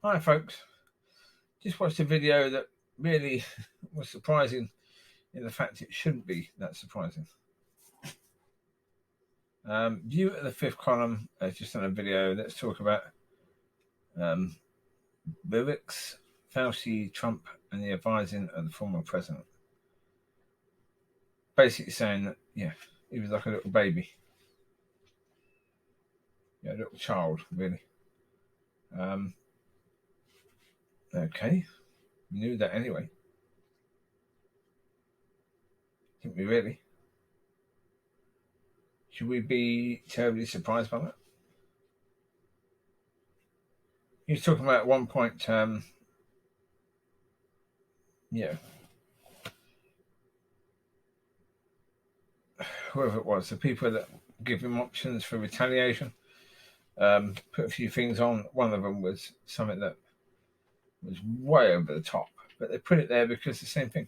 Hi folks, just watched a video that really was surprising in the fact it shouldn't be that surprising. View at the fifth column, just on a video. Let's talk about Birx, Fauci, Trump, and the advising of the former president. Basically saying that, yeah, he was like a little baby, a little child, really. Okay, we knew that anyway. Didn't we really? Should we be terribly surprised by that? He was talking about at one point, whoever it was, the people that give him options for retaliation, put a few things on. One of them was something that was way over the top, but they put it there because the same thing,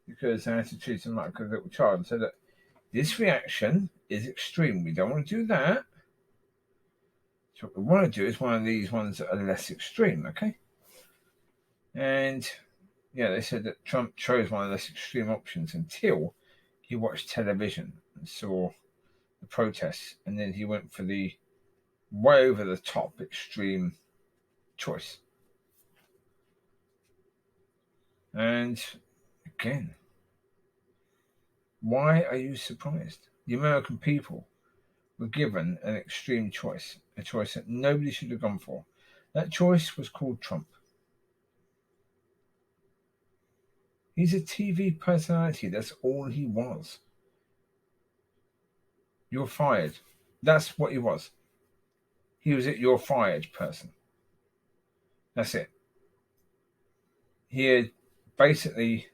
because they had to treat him like a little child. So that this reaction is extreme. We don't want to do that. So what we want to do is one of these ones that are less extreme, okay? And yeah, they said that Trump chose one of the less extreme options until he watched television and saw the protests, and then he went for the way over the top extreme choice. And again, why are you surprised? The American people were given an extreme choice, a choice that nobody should have gone for. That choice was called Trump. He's a TV personality. That's all he was. You're fired. That's what he was. He was a you're fired person. That's it. He had basically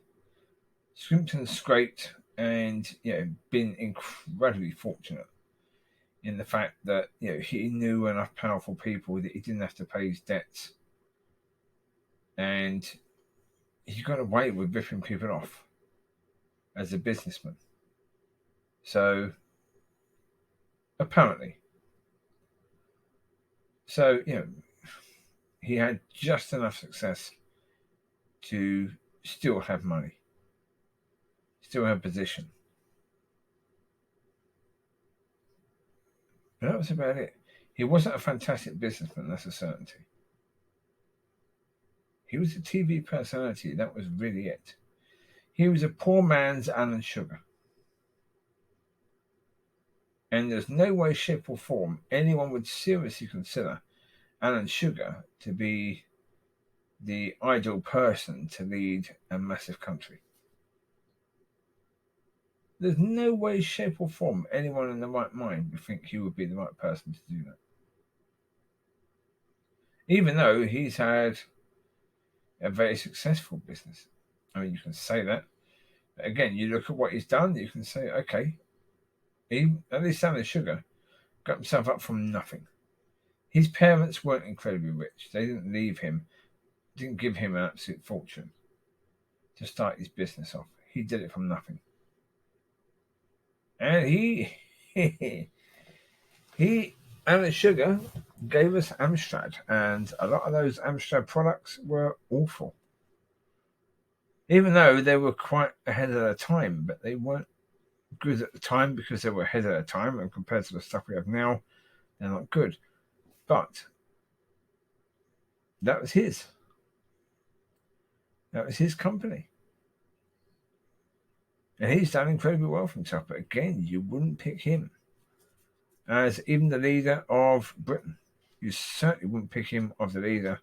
scrimped and scraped and been incredibly fortunate in the fact that he knew enough powerful people that he didn't have to pay his debts, and he got away with ripping people off as a businessman. So apparently, he had just enough success to still have money, still have position. But that was about it. He wasn't a fantastic businessman, that's a certainty. He was a TV personality. That was really it. He was a poor man's Alan Sugar. And there's no way, shape, or form anyone would seriously consider Alan Sugar to be the ideal person to lead a massive country. There's no way, shape, or form anyone in the right mind would think he would be the right person to do that. Even though he's had a very successful business. I mean, you can say that. But again, you look at what he's done, you can say, okay, at least Alan Sugar got himself up from nothing. His parents weren't incredibly rich. They didn't give him an absolute fortune to start his business off. He did it from nothing. And Alan Sugar gave us Amstrad, and a lot of those Amstrad products were awful. Even though they were quite ahead of their time, but they weren't good at the time because they were ahead of their time, and compared to the stuff we have now, they're not good. But that was his. That was his company. And he's done incredibly well for himself. But again, you wouldn't pick him as even the leader of Britain. You certainly wouldn't pick him as the leader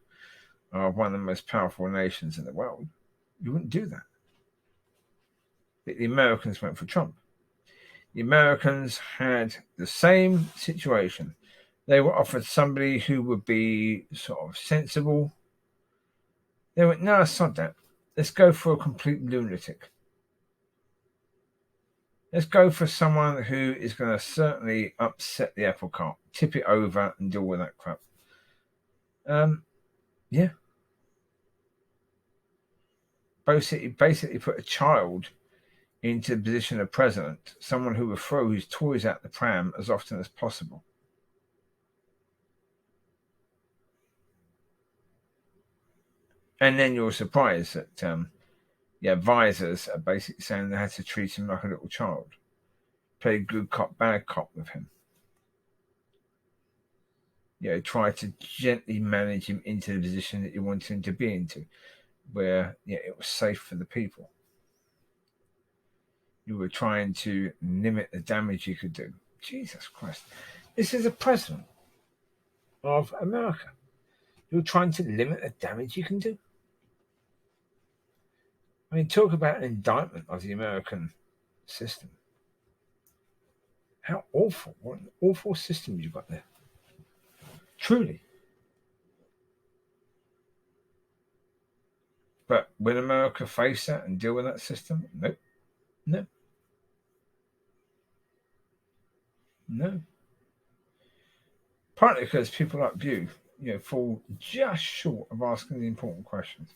of one of the most powerful nations in the world. You wouldn't do that. The Americans went for Trump. The Americans had the same situation. They were offered somebody who would be sort of sensible. They went, no, sod that. Let's go for a complete lunatic. Let's go for someone who is going to certainly upset the apple cart, tip it over, and deal with that crap. Yeah. Basically put a child into the position of president, someone who will throw his toys out the pram as often as possible. And then you're surprised that advisors are basically saying they had to treat him like a little child, play good cop, bad cop with him. Try to gently manage him into the position that you want him to be into, where it was safe for the people. You were trying to limit the damage you could do. Jesus Christ. This is the president of America. You're trying to limit the damage you can do. I mean, talk about an indictment of the American system. How awful. What an awful system you've got there. Truly. But will America face that and deal with that system? Nope. No. No. Partly because people like you, fall just short of asking the important questions.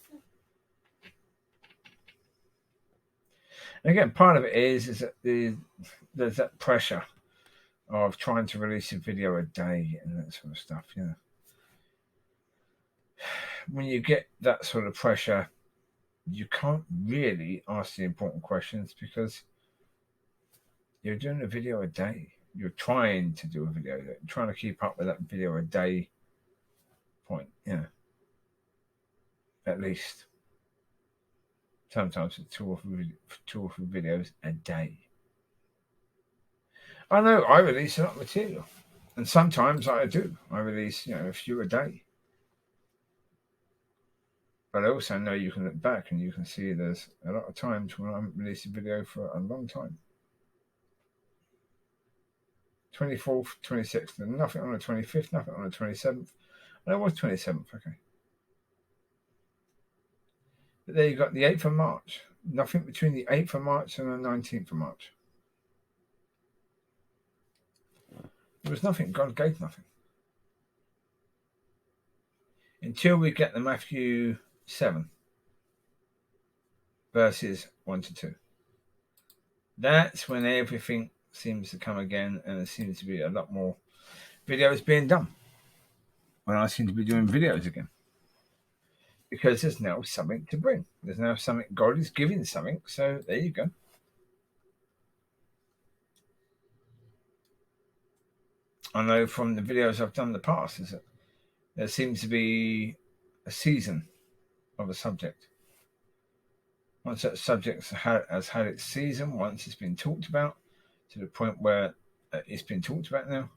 And again, part of it is that there's that pressure of trying to release a video a day and that sort of stuff. When you get that sort of pressure, you can't really ask the important questions because you're doing a video a day. You're trying to do a video, trying to keep up with that video a day point, at least. Sometimes it's two or three videos a day. I know I release a lot of material, and sometimes I do. I release, a few a day. But I also know you can look back and you can see there's a lot of times when I haven't released a video for a long time. 24th, 26th, and nothing on the 25th, nothing on the 27th. And it was 27th, okay. But there you got the 8th of March. Nothing between the 8th of March and the 19th of March. There was nothing. God gave nothing. Until we get the Matthew 7 verses 1 to 2. That's when everything seems to come again, and there seems to be a lot more videos being done. When I seem to be doing videos again. Because there's now something to bring. There's now something. God is giving something. So there you go. I know from the videos I've done in the past is that there seems to be a season of a subject. Once that subject has had its season, once it's been talked about to the point where it's been talked about now,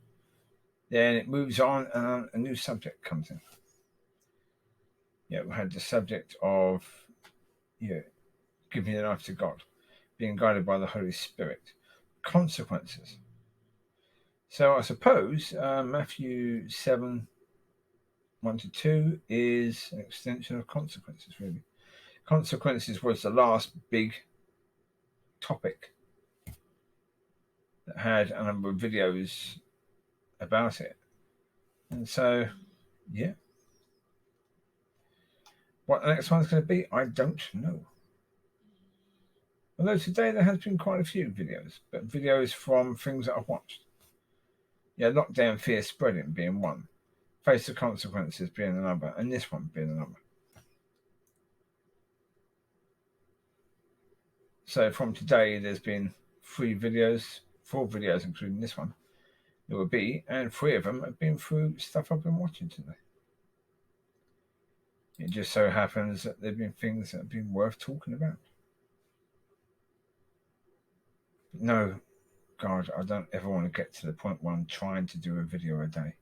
then it moves on and a new subject comes in. We had the subject of giving your life to God, being guided by the Holy Spirit, consequences. So I suppose Matthew 7, 1 to 2 is an extension of consequences, really. Consequences was the last big topic that had a number of videos about it. And so, what the next one's going to be, I don't know. Although today there has been quite a few videos, but videos from things that I've watched. Lockdown fear spreading being one, face the consequences being another, and this one being another. So from today, there's been 4 videos, including this one. There will be, and 3 of them have been through stuff I've been watching today. It just so happens that there have been things that have been worth talking about. No, God, I don't ever want to get to the point where I'm trying to do a video a day.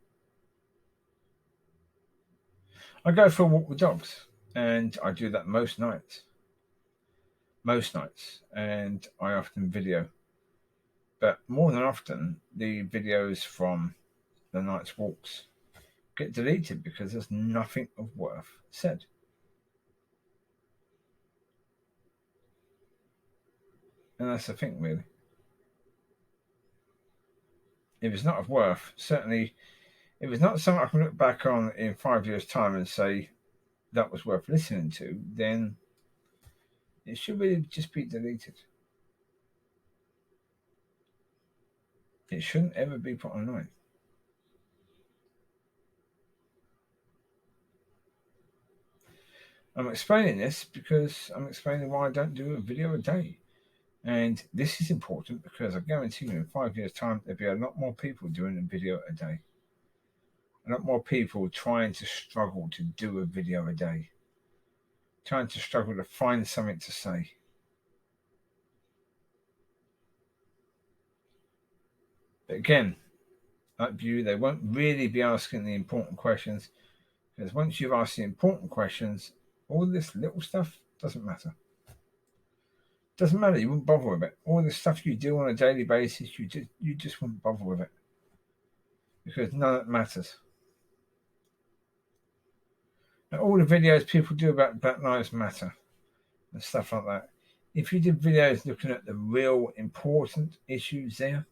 I go for a walk with dogs, and I do that most nights. And I often video. But more than often, the videos from the night's walks get deleted because there's nothing of worth said. And that's the thing, really. If it's not of worth, certainly, if it's not something I can look back on in 5 years' time and say that was worth listening to, then it should really just be deleted. It shouldn't ever be put online. I'm explaining this because I'm explaining why I don't do a video a day. And this is important because I guarantee you in 5 years' time, there'll be a lot more people doing a video a day. A lot more people trying to struggle to do a video a day. Trying to struggle to find something to say. But again, like you, they won't really be asking the important questions, because once you've asked the important questions, all this little stuff doesn't matter. Doesn't matter. You wouldn't bother with it. All the stuff you do on a daily basis, you just wouldn't bother with it, because none of it matters. And all the videos people do about Black Lives Matter and stuff like that, if you did videos looking at the real important issues there,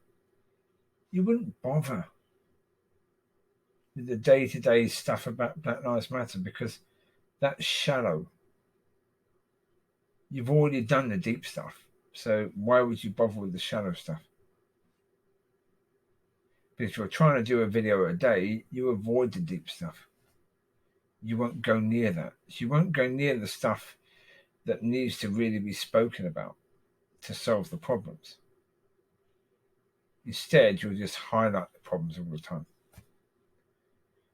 you wouldn't bother with the day-to-day stuff about Black Lives Matter, because that's shallow. You've already done the deep stuff, so why would you bother with the shallow stuff? But if you're trying to do a video a day, you avoid the deep stuff. You won't go near that. You won't go near the stuff that needs to really be spoken about to solve the problems. Instead, you'll just highlight the problems all the time.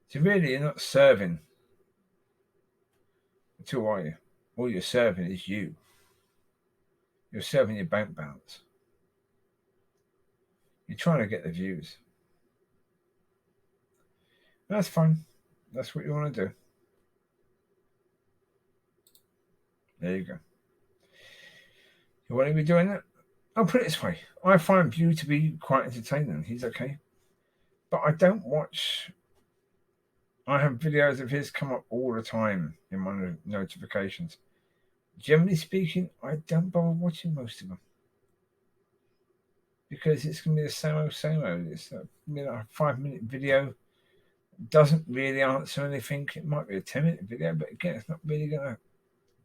So really, you're not serving at all, are you? All you're serving is you. You're serving your bank balance. You're trying to get the views. That's fine. That's what you want to do. There you go. You want to be doing that? I'll put it this way. I find View to be quite entertaining. He's okay. But I don't watch. I have videos of his come up all the time in my notifications. Generally speaking, I don't bother watching most of them, because it's going to be the same old. It's a 5-minute video. Doesn't really answer anything. It might be a 10-minute video, but again, it's not really going to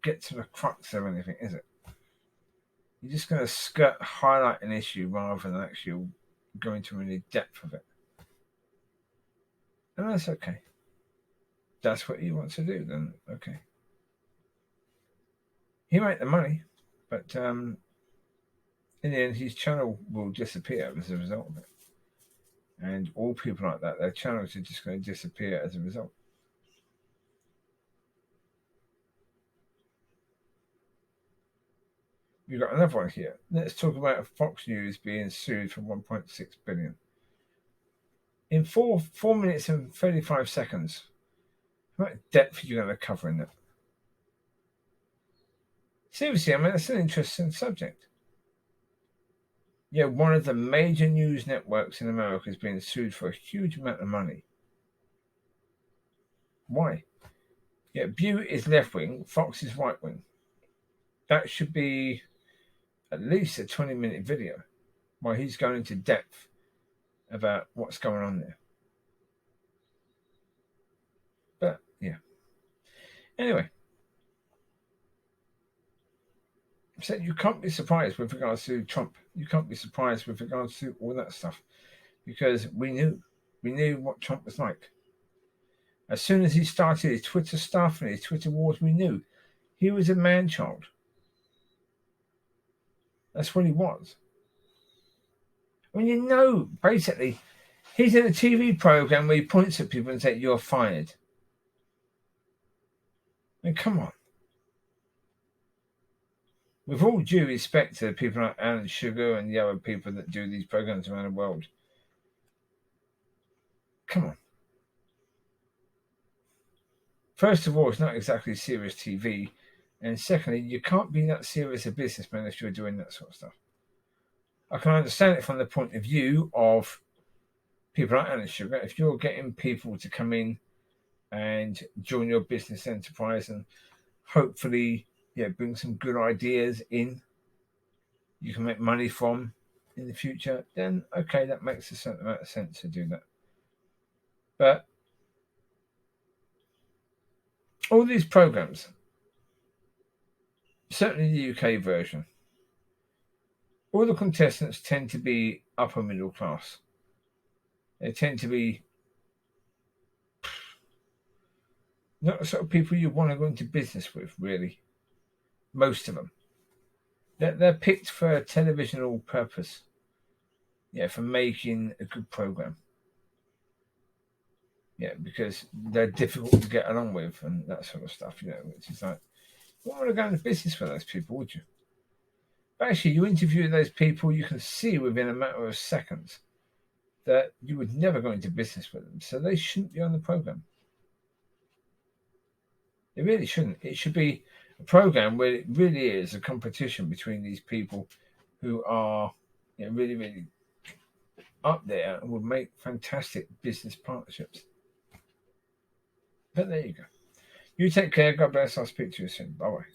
get to the crux of anything, is it? You're just going to highlight an issue rather than actually go into any depth of it. And that's okay. That's what he wants to do, then okay. He make the money, but in the end, his channel will disappear as a result of it. And all people like that, their channels are just going to disappear as a result. We've got another one here. Let's talk about Fox News being sued for $1.6 billion. In 4 minutes and 35 seconds, how much depth are you going to cover in that? Seriously, I mean, that's an interesting subject. Yeah, one of the major news networks in America is being sued for a huge amount of money. Why? Yeah, View is left-wing, Fox is right-wing. That should be at least a 20-minute video while he's going into depth about what's going on there. But, yeah. Anyway. So you can't be surprised with regards to Trump. You can't be surprised with regards to all that stuff, because we knew what Trump was like. As soon as he started his Twitter stuff and his Twitter wars, we knew he was a man-child. That's what he was. I mean, basically, he's in a TV program where he points at people and says, "You're fired." I mean, come on. With all due respect to people like Alan Sugar and the other people that do these programs around the world, come on. First of all, it's not exactly serious TV. And secondly, you can't be that serious a businessman if you're doing that sort of stuff. I can understand it from the point of view of people like Alan Sugar. If you're getting people to come in and join your business enterprise and hopefully bring some good ideas in you can make money from in the future, then okay, that makes a certain amount of sense to do that. But all these programs, certainly the UK version, all the contestants tend to be upper middle class. They tend to be Not the sort of people you want to go into business with, really. Most of them. They're picked for a televisional purpose. Yeah, for making a good program. Yeah, because they're difficult to get along with and that sort of stuff, which is like, you wouldn't want to go into business with those people, would you? But actually, you interview those people, you can see within a matter of seconds that you would never go into business with them. So they shouldn't be on the program. It really shouldn't. It should be a program where it really is a competition between these people who are really, really up there and would make fantastic business partnerships. But there you go. You take care. God bless. I'll speak to you soon. Bye-bye.